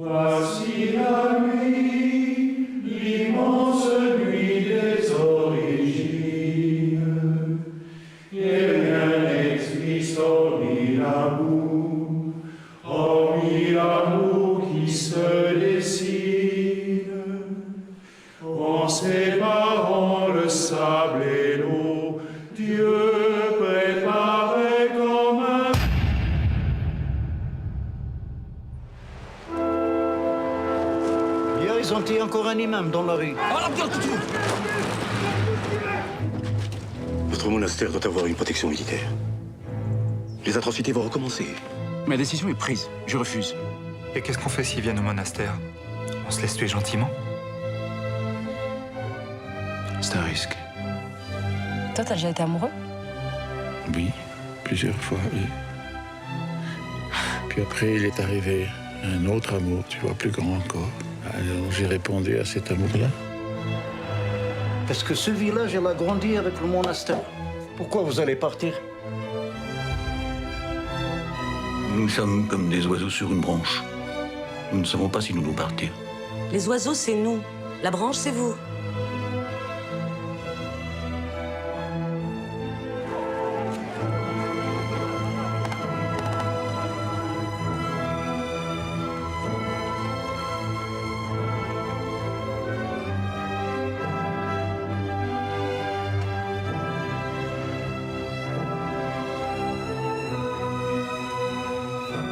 Voici la nuit, l'immense nuit des origines, et rien n'existe hormis l'amour qui se dessine. En séparant le sable et l'eau, Dieu préparait comme un... Hier, ils ont tiré encore un imam dans la rue. Votre monastère doit avoir une protection militaire. Les atrocités vont recommencer. Ma décision est prise. Je refuse. Et qu'est-ce qu'on fait s'ils viennent au monastère? On se laisse tuer gentiment? C'est un risque. Toi, t'as déjà été amoureux? Oui, plusieurs fois, oui. Puis après, il est arrivé un autre amour, tu vois, plus grand encore. Alors j'ai répondu à cet amour-là. Parce que ce village, elle a grandi avec le monastère. Pourquoi vous allez partir? Nous sommes comme des oiseaux sur une branche. Nous ne savons pas si nous allons partir. Les oiseaux, c'est nous. La branche, c'est vous.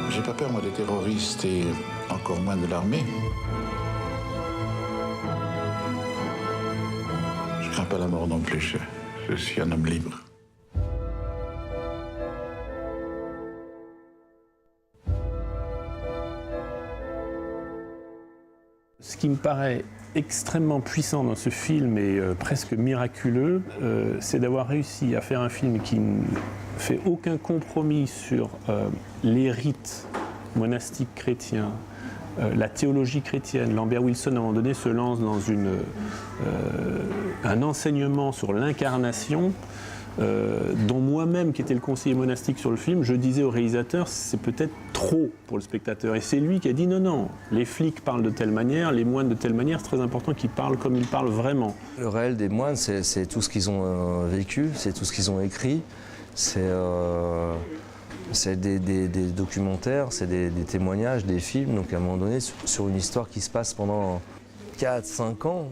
J'ai pas peur, moi, des terroristes et encore moins de l'armée. Je crains pas la mort non plus. Je suis un homme libre. Ce qui me paraît extrêmement puissant dans ce film et presque miraculeux, c'est d'avoir réussi à faire un film qui ne fait aucun compromis sur les rites monastiques chrétiens, la théologie chrétienne. Lambert Wilson, à un moment donné, se lance dans un enseignement sur l'incarnation, dont moi-même, qui était le conseiller monastique sur le film, je disais au réalisateur, c'est peut-être trop pour le spectateur. Et c'est lui qui a dit non, non, les flics parlent de telle manière, les moines de telle manière, c'est très important qu'ils parlent comme ils parlent vraiment. Le réel des moines, c'est tout ce qu'ils ont vécu, c'est tout ce qu'ils ont écrit, c'est des documentaires, c'est des témoignages, des films, donc à un moment donné, sur une histoire qui se passe pendant 4-5 ans.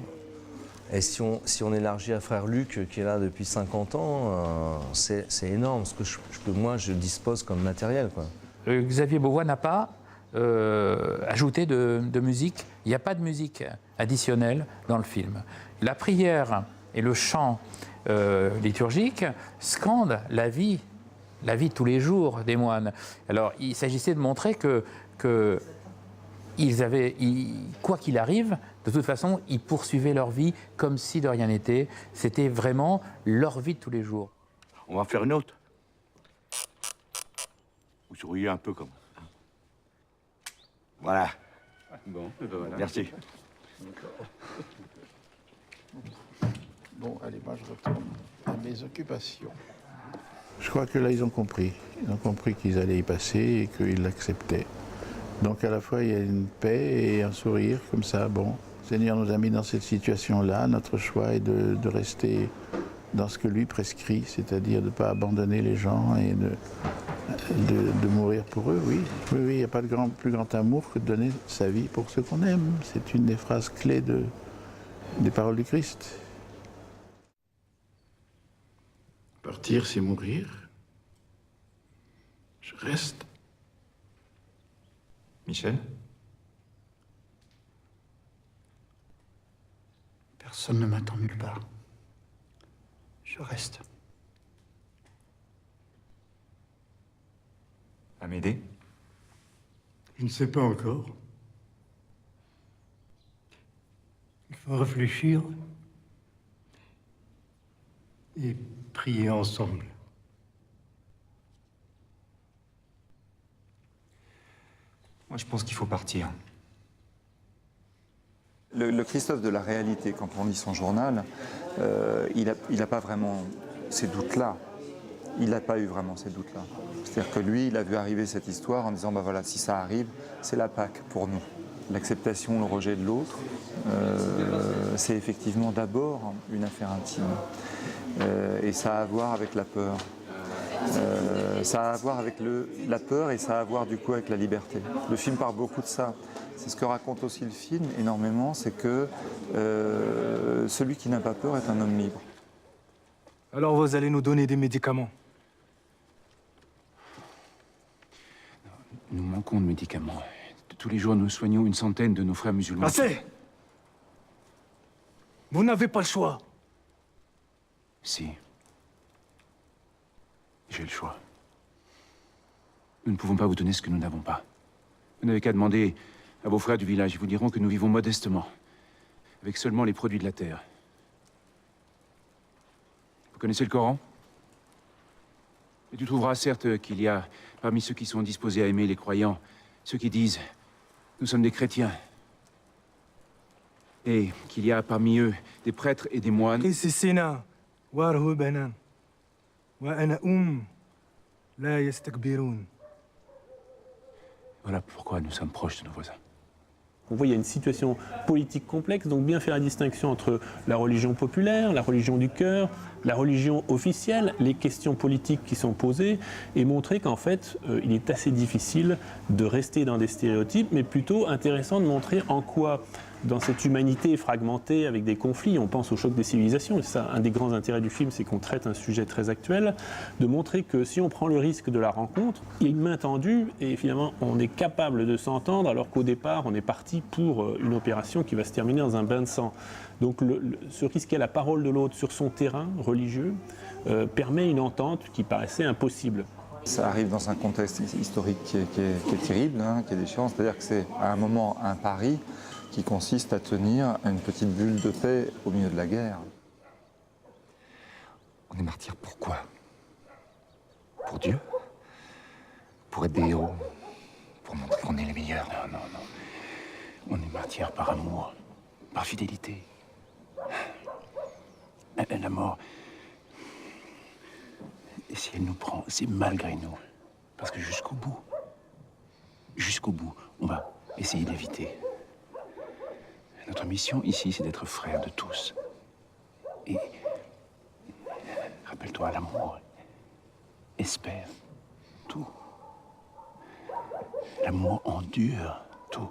Et si on élargit à frère Luc, qui est là depuis 50 ans, c'est énorme ce que moi je dispose comme matériel, quoi. Xavier Beauvois n'a pas ajouté de musique. Il n'y a pas de musique additionnelle dans le film. La prière et le chant liturgique scandent la vie de tous les jours des moines. Alors il s'agissait de montrer que quoi qu'il arrive, de toute façon, ils poursuivaient leur vie comme si de rien n'était. C'était vraiment leur vie de tous les jours. On va faire une autre. Vous souriez un peu comme... Voilà. Bon, et ben voilà. Merci. Bon, allez, moi je retourne à mes occupations. Je crois que là, ils ont compris. Ils ont compris qu'ils allaient y passer et qu'ils l'acceptaient. Donc à la fois, il y a une paix et un sourire, comme ça, bon. Le Seigneur nous a mis dans cette situation-là. Notre choix est de rester dans ce que lui prescrit, c'est-à-dire de ne pas abandonner les gens et de mourir pour eux, oui. Oui, oui, il n'y a pas de plus grand amour que de donner sa vie pour ceux qu'on aime. C'est une des phrases clés des paroles du Christ. Partir, c'est mourir. Je reste. Michel? Personne ne m'attend nulle part. Je reste. Amédée? Je ne sais pas encore. Il faut réfléchir et prier ensemble. Moi, je pense qu'il faut partir. Le Christophe de la réalité, quand on lit son journal, il n'a pas vraiment ces doutes-là. Il n'a pas eu vraiment ces doutes-là. C'est-à-dire que lui, il a vu arriver cette histoire en disant, bah voilà, si ça arrive, c'est la Pâque pour nous. l'acceptation, le rejet de l'autre, c'est effectivement d'abord une affaire intime. Et ça a à voir avec la peur. Ça a à voir avec la peur et ça a à voir du coup avec la liberté. Le film parle beaucoup de ça. C'est ce que raconte aussi le film énormément, c'est que celui qui n'a pas peur est un homme libre. Alors vous allez nous donner des médicaments? Nous manquons de médicaments. Tous les jours, nous soignons une centaine de nos frères musulmans. Assez! Vous n'avez pas le choix. Si. J'ai le choix. Nous ne pouvons pas vous donner ce que nous n'avons pas. Vous n'avez qu'à demander à vos frères du village. Ils vous diront que nous vivons modestement, avec seulement les produits de la terre. Vous connaissez le Coran? Et tu trouveras certes qu'il y a, parmi ceux qui sont disposés à aimer les croyants, ceux qui disent « Nous sommes des chrétiens ». Et qu'il y a parmi eux des prêtres et des moines. Voilà pourquoi nous sommes proches de nos voisins. On voit qu'il y a une situation politique complexe, donc bien faire la distinction entre la religion populaire, la religion du cœur, la religion officielle, les questions politiques qui sont posées, et montrer qu'en fait, il est assez difficile de rester dans des stéréotypes, mais plutôt intéressant de montrer en quoi, dans cette humanité fragmentée avec des conflits, on pense au choc des civilisations, et ça, un des grands intérêts du film, c'est qu'on traite un sujet très actuel, de montrer que si on prend le risque de la rencontre, il y a une main tendue, et finalement, on est capable de s'entendre, alors qu'au départ, on est parti pour une opération qui va se terminer dans un bain de sang. Donc se risquer la parole de l'autre sur son terrain religieux permet une entente qui paraissait impossible. Ça arrive dans un contexte historique qui est terrible, hein, qui est déchirant, c'est-à-dire que c'est à un moment un pari qui consiste à tenir une petite bulle de paix au milieu de la guerre. On est martyrs pourquoi? Pour Dieu? Pour être des héros? Pour montrer qu'on est les meilleurs? Non, non, non. On est martyrs par amour, par fidélité. La mort, et si elle nous prend, c'est malgré nous. Parce que jusqu'au bout, on va essayer d'éviter. Notre mission ici, c'est d'être frères de tous. Et rappelle-toi, l'amour espère tout. L'amour endure tout.